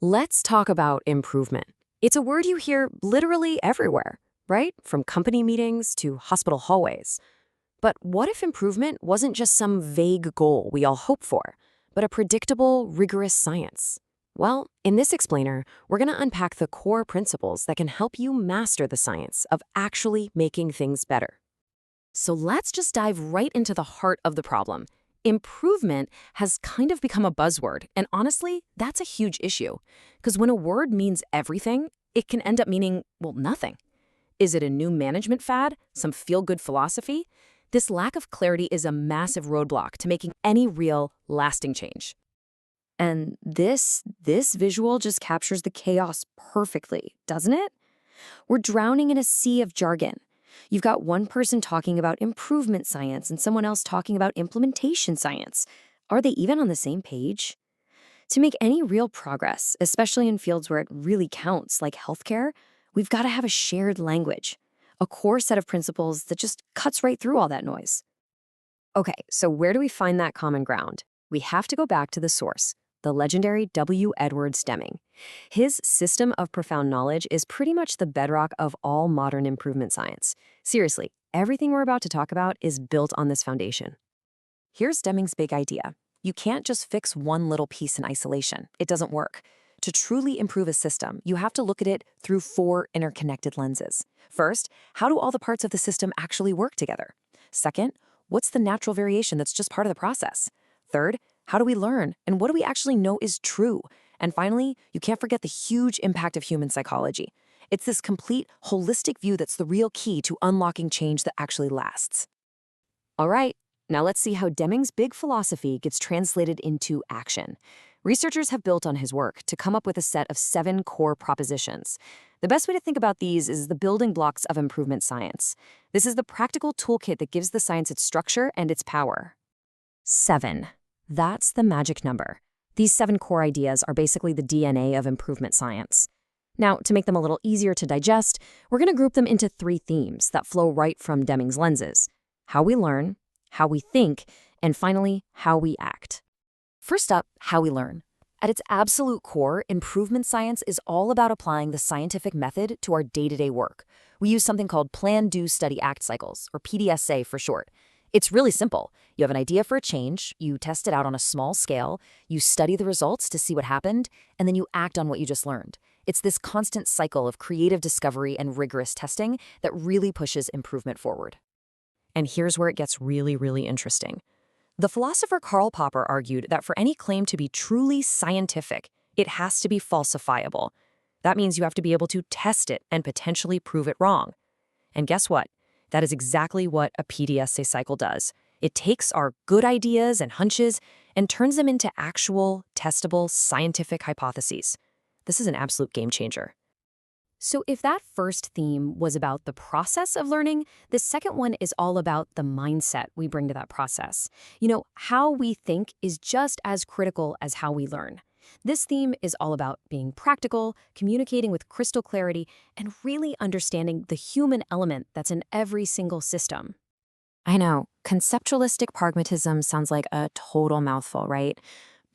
Let's talk about improvement. It's a word you hear literally everywhere, right? From company meetings to hospital hallways. But what if improvement wasn't just some vague goal we all hope for, but a predictable, rigorous science? Well, in this explainer, we're going to unpack the core principles that can help you master the science of actually making things better. So let's just dive right into the heart of the problem. Improvement has kind of become a buzzword, and honestly, that's a huge issue. Because when a word means everything, it can end up meaning, well, nothing. Is it a new management fad? Some feel-good philosophy? This lack of clarity is a massive roadblock to making any real, lasting change. And this visual just captures the chaos perfectly, doesn't it? We're drowning in a sea of jargon. You've got one person talking about improvement science and someone else talking about implementation science. Are they even on the same page? To make any real progress, especially in fields where it really counts, like healthcare, we've got to have a shared language, a core set of principles that just cuts right through all that noise. Okay, so where do we find that common ground? We have to go back to the source, the legendary W. Edwards Deming. His system of profound knowledge is pretty much the bedrock of all modern improvement science. Seriously, everything we're about to talk about is built on this foundation. Here's Deming's big idea. You can't just fix one little piece in isolation. It doesn't work. To truly improve a system, you have to look at it through 4 interconnected lenses. First, how do all the parts of the system actually work together? Second, what's the natural variation that's just part of the process? Third, how do we learn, and what do we actually know is true? And finally, you can't forget the huge impact of human psychology. It's this complete, holistic view that's the real key to unlocking change that actually lasts. All right, now let's see how Deming's big philosophy gets translated into action. Researchers have built on his work to come up with a set of 7 core propositions. The best way to think about these is the building blocks of improvement science. This is the practical toolkit that gives the science its structure and its power. 7. That's the magic number. These 7 core ideas are basically the DNA of improvement science. Now, to make them a little easier to digest, we're going to group them into 3 themes that flow right from Deming's lenses: how we learn, how we think, and finally, how we act. First up, how we learn. At its absolute core, improvement science is all about applying the scientific method to our day-to-day work. We use something called Plan, Do, Study, Act cycles, or PDSA for short. It's really simple. You have an idea for a change, you test it out on a small scale, you study the results to see what happened, and then you act on what you just learned. It's this constant cycle of creative discovery and rigorous testing that really pushes improvement forward. And here's where it gets really, really interesting. The philosopher Karl Popper argued that for any claim to be truly scientific, it has to be falsifiable. That means you have to be able to test it and potentially prove it wrong. And guess what? That is exactly what a PDSA cycle does. It takes our good ideas and hunches and turns them into actual, testable, scientific hypotheses. This is an absolute game changer. So if that first theme was about the process of learning, the second one is all about the mindset we bring to that process. How we think is just as critical as how we learn. This theme is all about being practical, communicating with crystal clarity, and really understanding the human element that's in every single system. I know, conceptualistic pragmatism sounds like a total mouthful, right?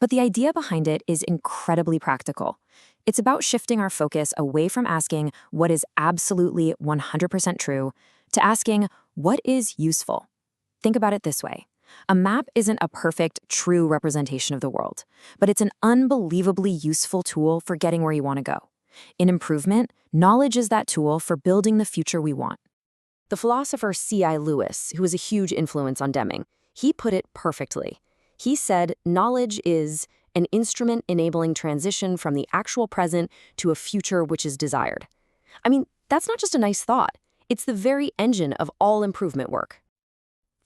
But the idea behind it is incredibly practical. It's about shifting our focus away from asking what is absolutely 100% true to asking what is useful. Think about it this way. A map isn't a perfect, true representation of the world, but it's an unbelievably useful tool for getting where you want to go. In improvement, knowledge is that tool for building the future we want. The philosopher C.I. Lewis, who was a huge influence on Deming, he put it perfectly. He said, knowledge is an instrument enabling transition from the actual present to a future which is desired. I mean, that's not just a nice thought. It's the very engine of all improvement work.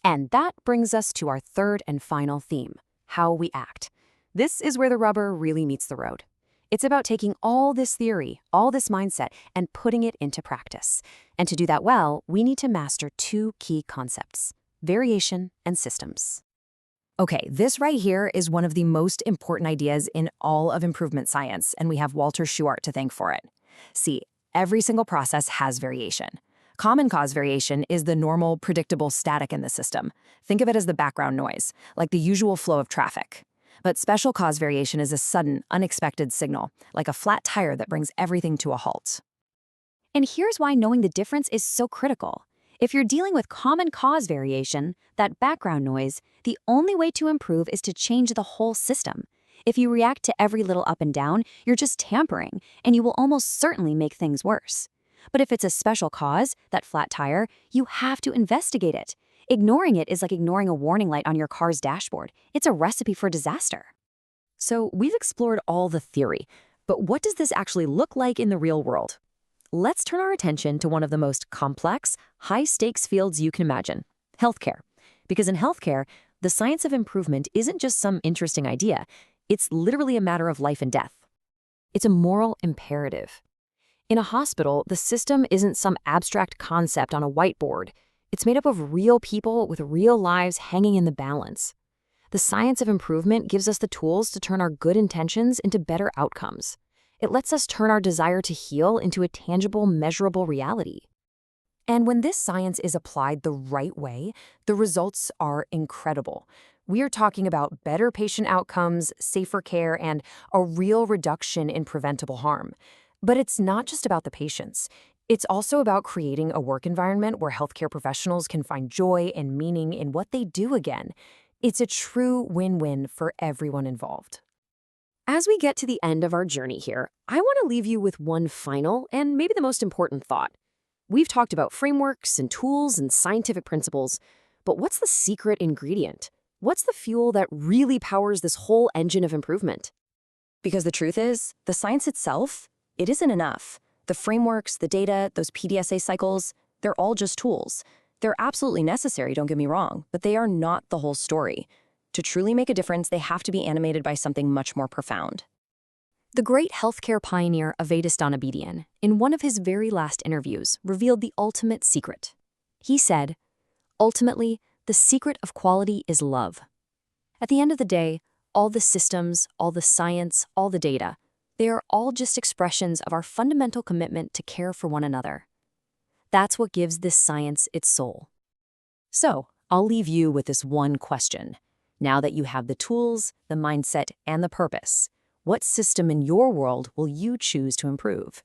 And that brings us to our third and final theme, how we act. This is where the rubber really meets the road. It's about taking all this theory, all this mindset, and putting it into practice. And to do that well, we need to master 2 key concepts: variation and systems. Okay, this right here is one of the most important ideas in all of improvement science, and we have Walter Shewhart to thank for it. See, every single process has variation. Common cause variation is the normal, predictable static in the system. Think of it as the background noise, like the usual flow of traffic. But special cause variation is a sudden, unexpected signal, like a flat tire that brings everything to a halt. And here's why knowing the difference is so critical. If you're dealing with common cause variation, that background noise, the only way to improve is to change the whole system. If you react to every little up and down, you're just tampering, and you will almost certainly make things worse. But if it's a special cause, that flat tire, you have to investigate it. Ignoring it is like ignoring a warning light on your car's dashboard. It's a recipe for disaster. So we've explored all the theory, but what does this actually look like in the real world? Let's turn our attention to one of the most complex, high-stakes fields you can imagine, healthcare. Because in healthcare, the science of improvement isn't just some interesting idea. It's literally a matter of life and death. It's a moral imperative. In a hospital, the system isn't some abstract concept on a whiteboard. It's made up of real people with real lives hanging in the balance. The science of improvement gives us the tools to turn our good intentions into better outcomes. It lets us turn our desire to heal into a tangible, measurable reality. And when this science is applied the right way, the results are incredible. We are talking about better patient outcomes, safer care, and a real reduction in preventable harm. But it's not just about the patients. It's also about creating a work environment where healthcare professionals can find joy and meaning in what they do again. It's a true win-win for everyone involved. As we get to the end of our journey here, I want to leave you with one final and maybe the most important thought. We've talked about frameworks and tools and scientific principles, but what's the secret ingredient? What's the fuel that really powers this whole engine of improvement? Because the truth is, the science itself, it isn't enough. The frameworks, the data, those PDSA cycles, they're all just tools. They're absolutely necessary, don't get me wrong, but they are not the whole story. To truly make a difference, they have to be animated by something much more profound. The great healthcare pioneer Avedis Donabedian, in one of his very last interviews, revealed the ultimate secret. He said, "Ultimately, the secret of quality is love." At the end of the day, all the systems, all the science, all the data, they are all just expressions of our fundamental commitment to care for one another. That's what gives this science its soul. So, I'll leave you with this one question. Now that you have the tools, the mindset, and the purpose, what system in your world will you choose to improve?